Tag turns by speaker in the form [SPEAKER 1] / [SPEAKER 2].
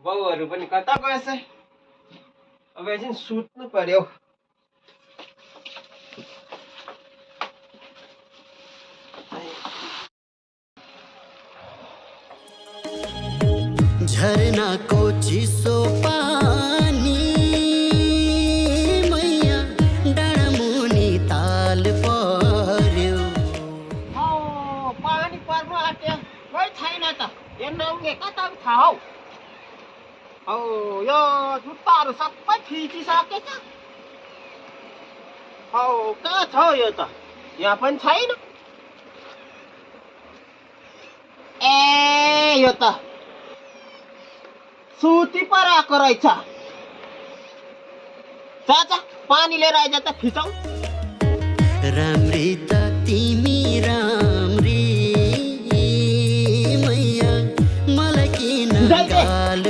[SPEAKER 1] बाउहरू पनि कता गएछ अब एकछिन सुत्नु पर्यो
[SPEAKER 2] झरना को चिसो पानी मैया डाँडामुनि ताल पर्यो
[SPEAKER 3] पानी पर्नु आँट्यो खै छैन त यो नङ्गे कता थाहा हौ यो जुत्ताहरू सबै फिचिसकेछ हौ कहाँ छ यो त यहाँ पनि छैन ए यो त सुती पराएको रहेछ जा पानी लिएर आइज त फिचौ
[SPEAKER 2] राम्री त तिमी राम्री मैया मलाई किन गाल